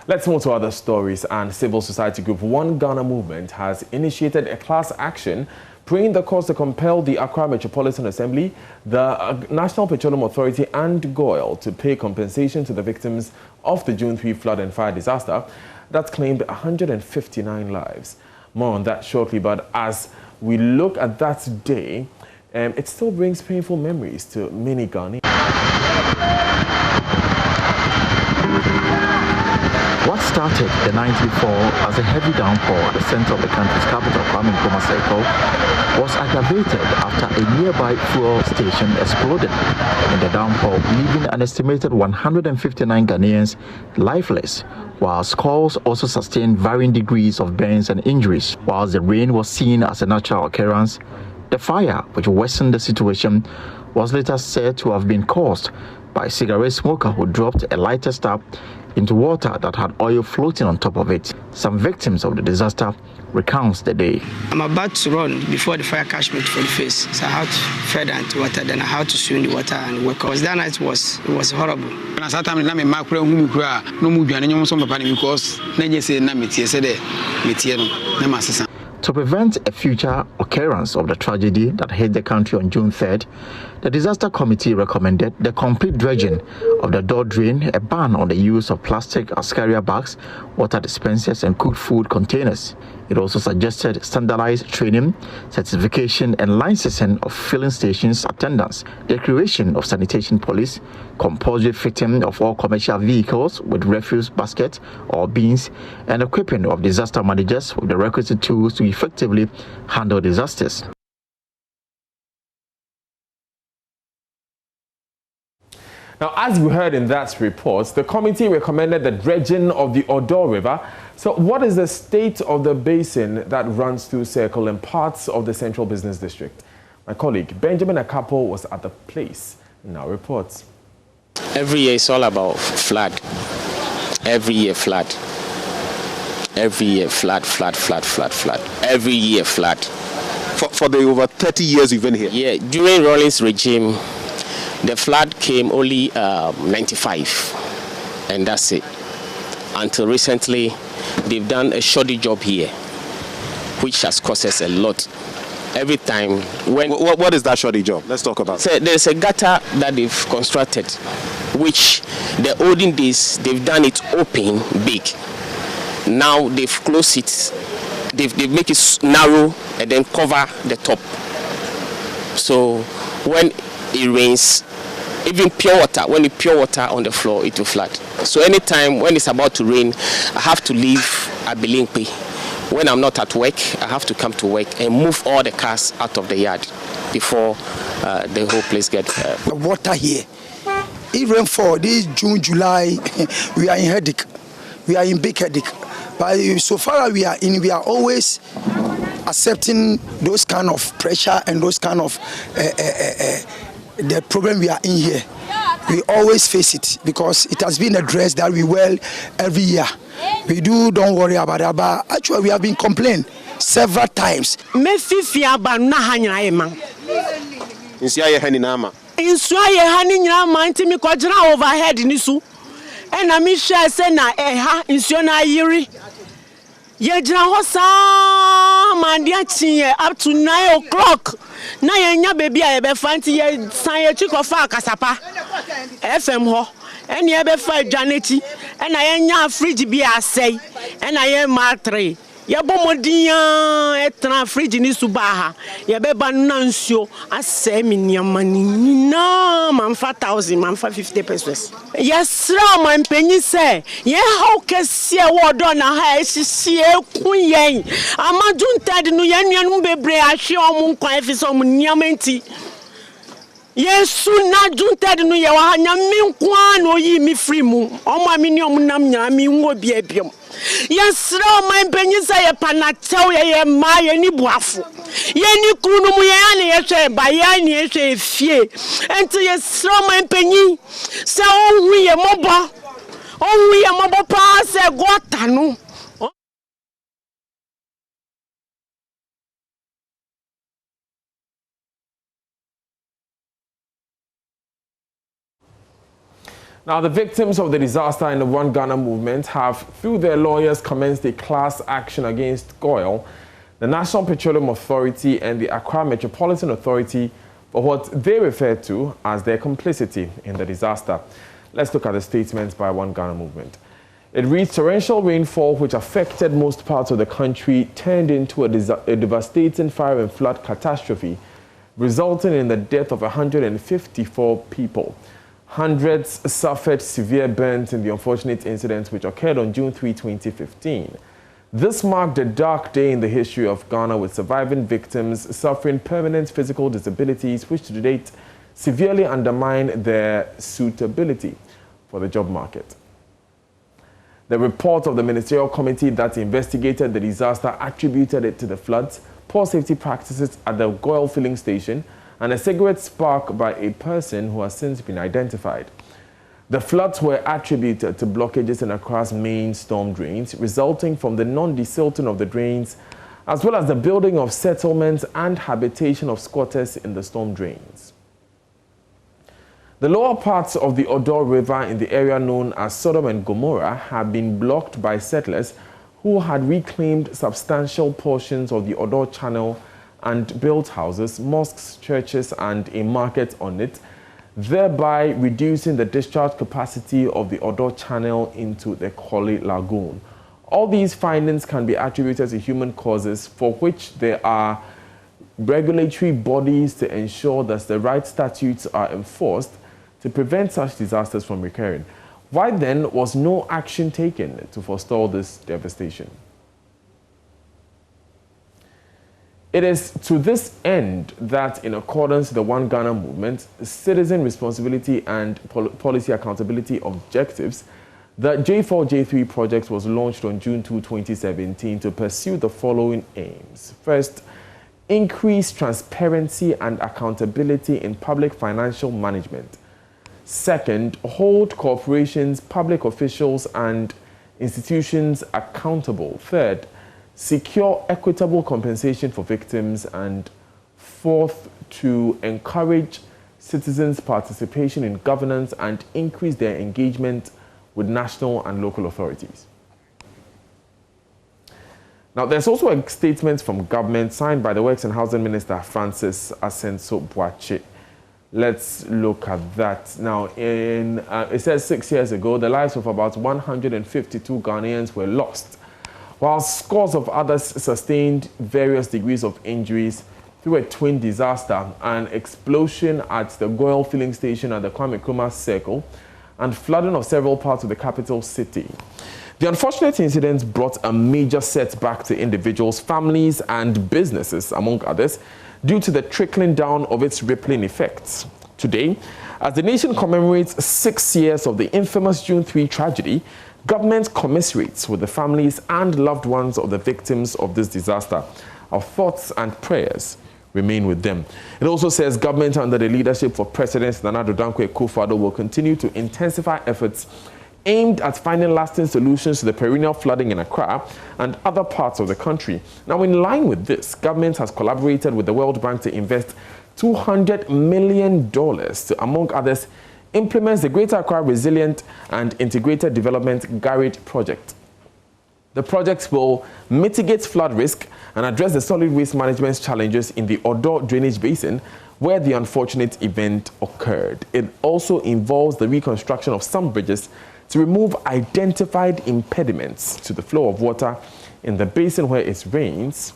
Let's move to other stories. And civil society group One Ghana Movement has initiated a class action bringing the cause to compel the Accra Metropolitan Assembly, the National Petroleum Authority and GOIL to pay compensation to the victims of the June 3 flood and fire disaster that claimed 159 lives. More on that shortly, but as we look at that day, it still brings painful memories to many Ghanaians. What started the night before as a heavy downpour at the center of the country's capital, Kwame Nkrumah Circle, was aggravated after a nearby fuel station exploded in the downpour, leaving an estimated 159 Ghanaians lifeless, while scores also sustained varying degrees of burns and injuries. Whilst the rain was seen as a natural occurrence, the fire, which worsened the situation, was later said to have been caused by a cigarette smoker who dropped a lighter stub into water that had oil floating on top of it. Some victims of the disaster recounts the day. I'm about to run before the fire catch me for the face. So I had to feather into water, then I had to swim in the water and wake up. Because that night was horrible. And I started to To prevent a future occurrence of the tragedy that hit the country on June 3rd, the disaster committee recommended the complete dredging of the door drain, a ban on the use of plastic as carrier bags, water dispensers, and cooked food containers. It also suggested standardized training, certification, and licensing of filling stations attendants, the creation of sanitation police, compulsory fitting of all commercial vehicles with refuse baskets or bins, and equipping of disaster managers with the requisite tools to effectively handle disasters. Now, as you heard in that report, the committee recommended the dredging of the Odaw River. So what is the state of the basin that runs through Circle and parts of the Central Business District? My colleague Benjamin Akapo was at the place and now reports. Every year it's all about flood. Every year flood. Every year flood. Every year flood. For the over 30 years you've been here? Yeah, during Rawlings' regime, the flood came only 95, and that's it. Until recently, they've done a shoddy job here, which has cost us a lot. Every time when... What is that shoddy job? Let's talk about it. So there's a gutter that they've constructed, which the olden days, they've done it open, big. Now they've closed it. They've make it narrow and then cover the top. So when it rains, even pure water, when you pure water on the floor, it will flood. So anytime when it's about to rain, I have to leave Abilinkpe. When I'm not at work, I have to come to work and move all the cars out of the yard before the whole place gets... The water here, even for this June, July, we are in headache. We are in big headache. But so far we are always accepting those kind of pressure and those kind of the problem we are in here. We always face it because it has been addressed that we well every year. We don't worry about it, but actually we have been complaining several times. Up to 9 o'clock. Na yenya baby a be fanti ye san ye chikofa akasapa FM ho ene ye be fa adwaneti ena yenya fridge bi asai ena ye matre ye bomodian etra fridge ni suba ha ye be ba na nsuo asai miniama ni na manfa 1000 manfa 50 pesos yes ra man penyi se ye how kese wo do na ha esisi ekun yen amadun tad no ye nuanu bebre ahwe omun kwan fi so mun niamenti Yesu na junted no ye wa nyame nkwa no yi mi free mu omo amini omu nam nyame ngo biabiam yesra man penyisa ye panatew ye ma ye ni buafo ye ni kunu mu ye ane ye hwe ba ye ane ye hwe fie enti yesra man penyi se onhu ye mobo pa se gota no. Now, the victims of the disaster in the One Ghana movement have, through their lawyers, commenced a class action against GOIL, the National Petroleum Authority, and the Accra Metropolitan Authority for what they refer to as their complicity in the disaster. Let's look at the statements by One Ghana movement. It reads, torrential rainfall which affected most parts of the country turned into a devastating fire and flood catastrophe, resulting in the death of 154 people. Hundreds suffered severe burns in the unfortunate incident which occurred on June 3, 2015. This marked a dark day in the history of Ghana, with surviving victims suffering permanent physical disabilities which to date severely undermine their suitability for the job market. The report of the ministerial committee that investigated the disaster attributed it to the floods, poor safety practices at the GOIL filling station, and a cigarette spark by a person who has since been identified. The floods were attributed to blockages in Accra's main storm drains, resulting from the non-desilting of the drains, as well as the building of settlements and habitation of squatters in the storm drains. The lower parts of the Odaw River in the area known as Sodom and Gomorrah have been blocked by settlers who had reclaimed substantial portions of the Odaw Channel and built houses, mosques, churches, and a market on it, thereby reducing the discharge capacity of the Odaw Channel into the Koli Lagoon. All these findings can be attributed to human causes, for which there are regulatory bodies to ensure that the right statutes are enforced to prevent such disasters from recurring. Why then was no action taken to forestall this devastation? It is to this end that, in accordance with the One Ghana movement, citizen responsibility and policy accountability objectives, the J4J3 project was launched on June 2, 2017 to pursue the following aims. First, increase transparency and accountability in public financial management. Second, hold corporations, public officials, and institutions accountable. Third, secure equitable compensation for victims. And fourth, to encourage citizens' participation in governance and increase their engagement with national and local authorities. Now, there's also a statement from government signed by the Works and Housing Minister, Francis Asensio-Boakye. Let's look at that. Now, it says 6 years ago, the lives of about 152 Ghanaians were lost, while scores of others sustained various degrees of injuries through a twin disaster, an explosion at the GOIL filling station at the Kwame Nkrumah Circle, and flooding of several parts of the capital city. The unfortunate incident brought a major setback to individuals, families, and businesses, among others, due to the trickling down of its rippling effects. Today, as the nation commemorates 6 years of the infamous June 3 tragedy, government commiserates with the families and loved ones of the victims of this disaster. Our thoughts and prayers remain with them. It also says government under the leadership of President Nana Addo Dankwa Akufo-Addo will continue to intensify efforts aimed at finding lasting solutions to the perennial flooding in Accra and other parts of the country. Now, in line with this, government has collaborated with the World Bank to invest $200 million to, among others, implement the Greater Accra Resilient and Integrated Development GARID project. The project will mitigate flood risk and address the solid waste management challenges in the Odaw drainage basin, where the unfortunate event occurred. It also involves the reconstruction of some bridges to remove identified impediments to the flow of water in the basin where it rains